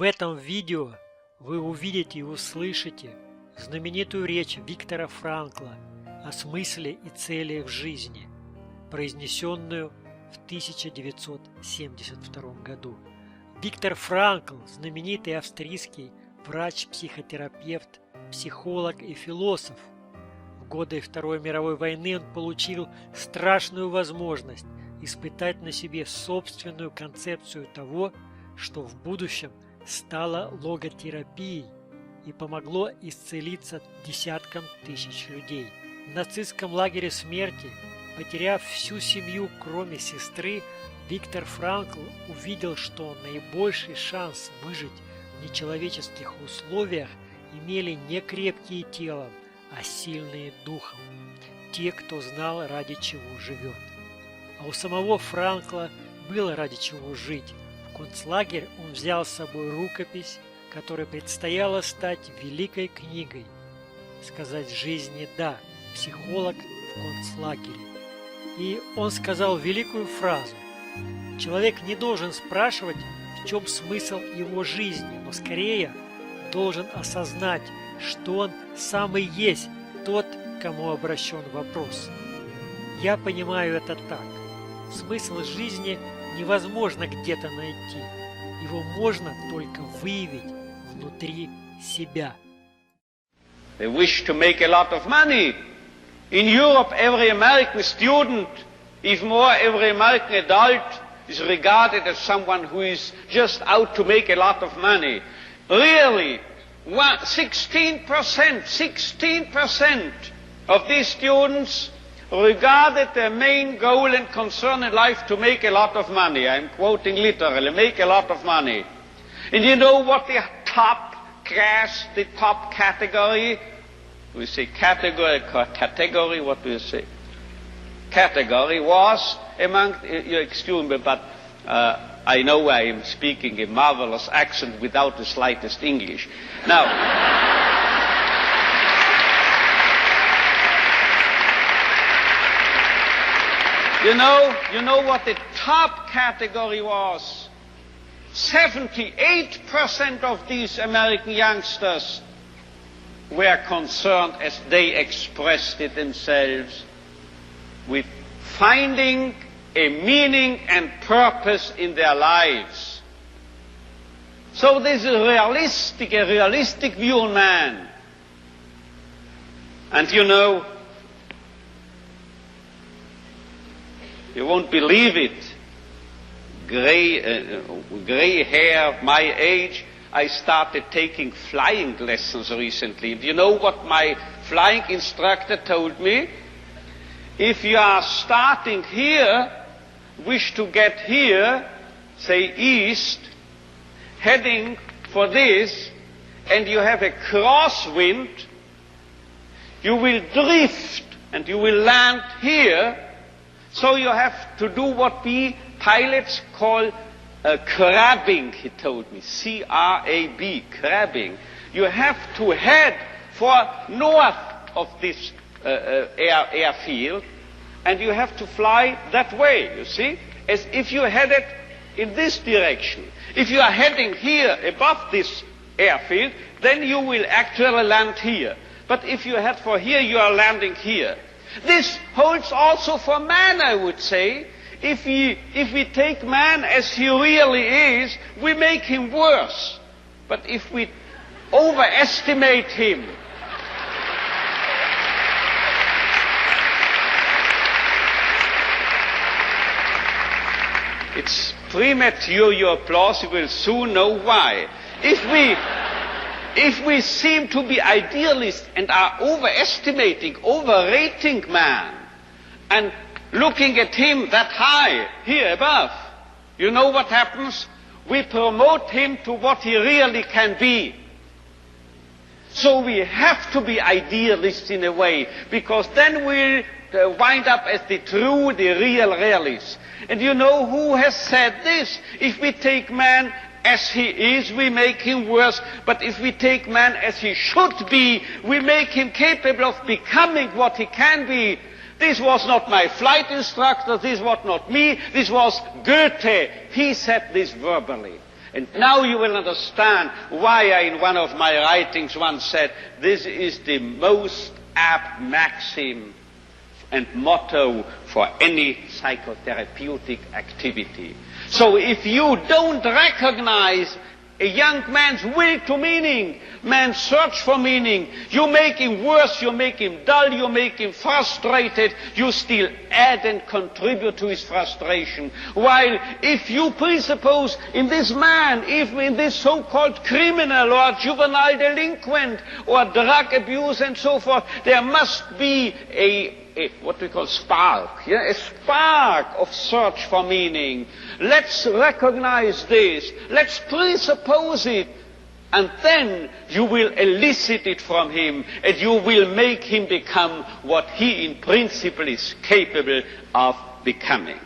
В этом видео вы увидите и услышите знаменитую речь Виктора Франкла о смысле и цели в жизни, произнесенную в 1972 году. Виктор Франкл, знаменитый австрийский врач-психотерапевт, психолог и философ. В годы Второй мировой войны он получил страшную возможность испытать на себе собственную концепцию того, что в будущем стало логотерапией и помогло исцелиться десяткам тысяч людей. В нацистском лагере смерти, потеряв всю семью, кроме сестры, Виктор Франкл увидел, что наибольший шанс выжить в нечеловеческих условиях имели не крепкие телом, а сильные духом, те, кто знал, ради чего живет. А у самого Франкла было ради чего жить. В концлагерь он взял с собой рукопись, которой предстояло стать великой книгой «Сказать жизни «да», психолог в концлагере». И он сказал великую фразу: «Человек не должен спрашивать, в чем смысл его жизни, но скорее должен осознать, что он сам и есть тот, к кому обращен вопрос». Я понимаю это так. Смысл жизни невозможно где-то найти. Его можно только выявить внутри себя. They wish to make a lot of money. In Europe, every American student, even more every American adult, is regarded as someone who is just out to make a lot of money. Really, 16% of these students regarded their main goal and concern in life to make a lot of money. I'm quoting literally, make a lot of money. And you know what the top class, the top category, we say category, what do you say? Category was among, you excuse me, but I know I am speaking a marvelous accent without the slightest English. Now, you know what the top category was? 78% of these American youngsters were concerned, as they expressed it themselves, with finding a meaning and purpose in their lives. So this is a realistic view on man. And you know, you won't believe it, gray hair, my age, I started taking flying lessons recently. Do you know what my flying instructor told me? If you are starting here, wish to get here, say east, heading for this, and you have a crosswind, you will drift and you will land here. So you have to do what we pilots call crabbing, he told me, C-R-A-B, crabbing. You have to head for north of this airfield, and you have to fly that way, you see, as if you headed in this direction. If you are heading here above this airfield, then you will actually land here. But if you head for here, you are landing here. This holds also for man, I would say. If we take man as he really is, we make him worse. But if we overestimate him, it's premature, your applause, you will soon know why. If we seem to be idealists and are overrating man, and looking at him that high, here above, you know what happens? We promote him to what he really can be. So we have to be idealists in a way, because then we'll wind up as the real realists. And you know who has said this? If we take man as he is, we make him worse. But if we take man as he should be, we make him capable of becoming what he can be. This was not my flight instructor, this was not me, this was Goethe. He said this verbally. And now you will understand why I, in one of my writings, once said, this is the most apt maxim and motto for any psychotherapeutic activity. So if you don't recognize a young man's will to meaning, man's search for meaning, you make him worse, you make him dull, you make him frustrated, you still add and contribute to his frustration. While if you presuppose in this man, even in this so-called criminal or juvenile delinquent or drug abuse and so forth, there must be a what we call spark, a spark of search for meaning. Let's recognize this, let's presuppose it, and then you will elicit it from him, and you will make him become what he in principle is capable of becoming.